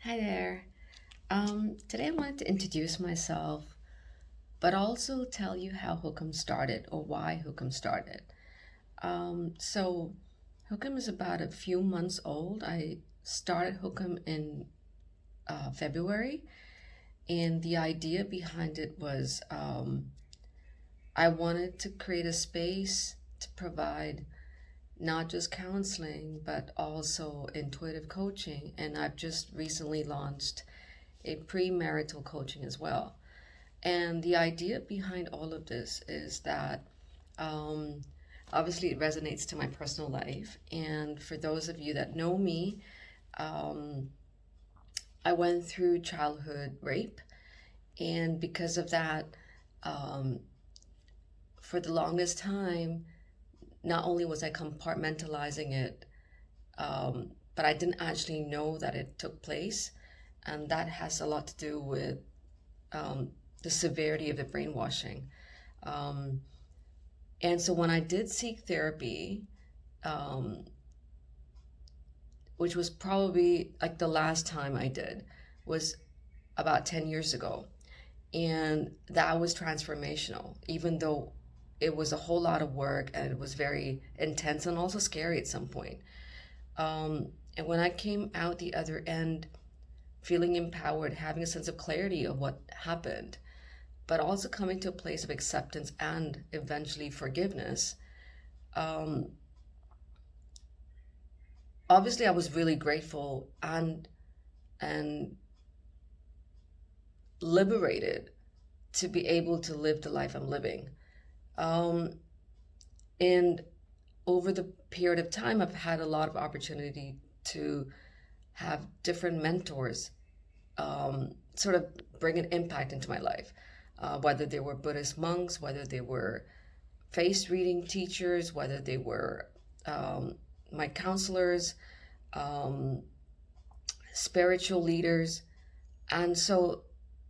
Hi there. Today I wanted to introduce myself, but also tell you how Hukam started or why Hukam started. So, Hukam is about a few months old. I started Hukam in February, and the idea behind it was I wanted to create a space to provide not just counseling, but also intuitive coaching. And I've just recently launched a premarital coaching as well. And the idea behind all of this is that um, obviously it resonates to my personal life. And for those of you that know me, um, I went through childhood rape. And because of that, um, for the longest time, not only was I compartmentalizing it, but I didn't actually know that it took place. And that has a lot to do with um, the severity of the brainwashing. Um, and so when I did seek therapy, um, which was probably like the last time I did, was about 10 years ago. And that was transformational, even though it was a whole lot of work and it was very intense and also scary at some point. And when I came out the other end, feeling empowered, having a sense of clarity of what happened, but also coming to a place of acceptance and eventually forgiveness. Um, Obviously, I was really grateful and liberated to be able to live the life I'm living. Um, and over the period of time, I've had a lot of opportunity to have different mentors sort of bring an impact into my life, whether they were Buddhist monks, whether they were face reading teachers, whether they were my counselors, um, spiritual leaders. And so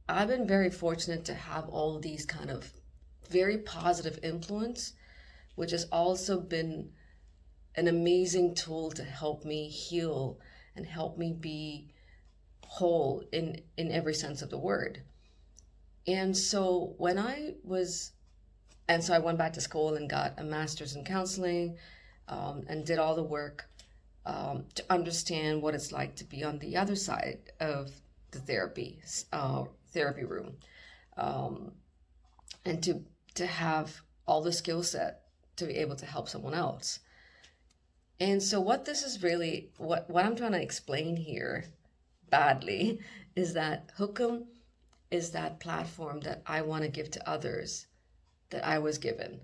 I've been very fortunate to have all these kind of very positive influence, which has also been an amazing tool to help me heal and help me be whole in every sense of the word. And so when I was and so I went back to school and got a master's in counseling, and did all the work to understand what it's like to be on the other side of the therapy room, um, and to have all the skill set to be able to help someone else. And so what this is really what I'm trying to explain here badly is that Hookum is that platform that I want to give to others that I was given.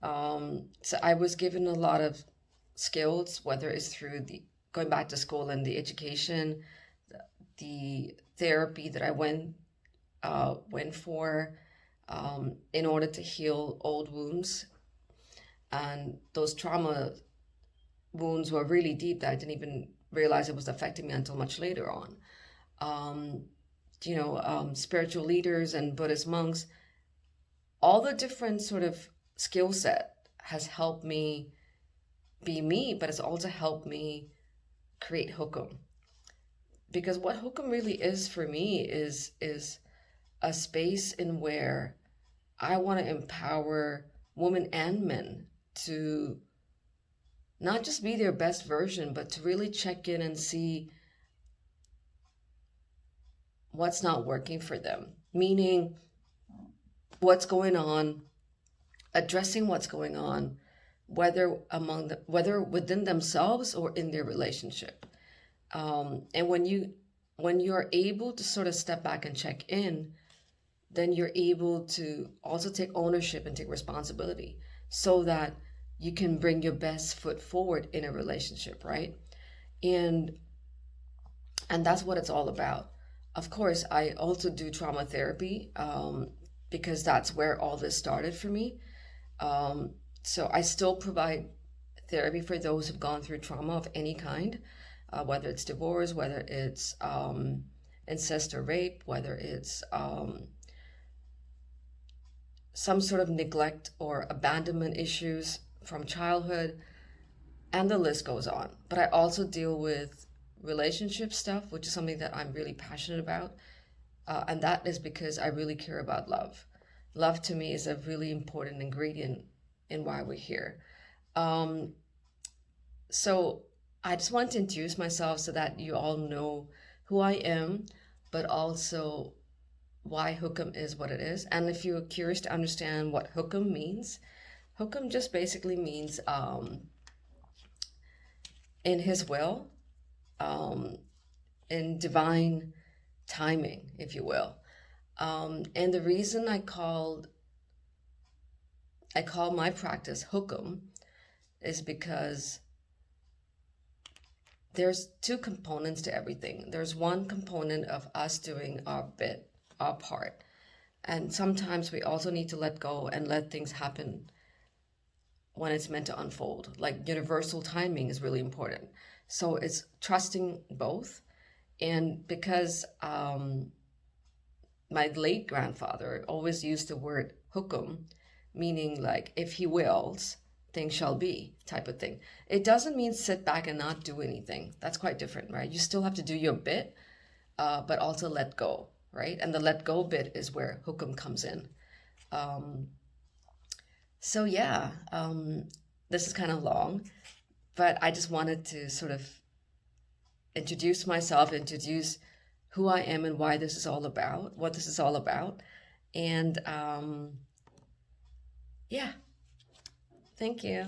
So I was given a lot of skills, whether it's through the going back to school and the education, the therapy that I went for in order to heal old wounds, and those trauma wounds were really deep that I didn't even realize it was affecting me until much later on. Um, Spiritual leaders and Buddhist monks, all the different sort of skill set has helped me be me, but it's also helped me create Hukum. Because what Hukum really is for me is a space in where I want to empower women and men to not just be their best version, but to really check in and see what's not working for them. Meaning, what's going on, addressing what's going on, whether within themselves or in their relationship. And when you're able to sort of step back and check in, then you're able to also take ownership and take responsibility so that you can bring your best foot forward in a relationship, right? And and that's what it's all about. Of course, I also do trauma therapy, because that's where all this started for me. So I still provide therapy for those who've gone through trauma of any kind, whether it's divorce, whether it's incest or rape, whether it's some sort of neglect or abandonment issues from childhood, and the list goes on. But I also deal with relationship stuff, which is something that I'm really passionate about. And that is because I really care about love. Love to me is a really important ingredient in why we're here. Um, so I just want to introduce myself so that you all know who I am, but also why Hukam is what it is. And if you're curious to understand what Hukam means, Hukam just basically means in his will, um, in divine timing, if you will. And the reason I call my practice Hukam is because there's two components to everything. There's one component of us doing our bit, our part. And sometimes we also need to let go and let things happen when it's meant to unfold. Like universal timing is really important. So it's trusting both. And because my late grandfather always used the word hukum, meaning like if he wills, things shall be type of thing. It doesn't mean sit back and not do anything. That's quite different, right? You still have to do your bit, but also let go, right? And the let go bit is where hukum comes in. Um, so yeah, this is kind of long, but I just wanted to sort of introduce myself, introduce who I am and why this is all about, what this is all about. And yeah, thank you.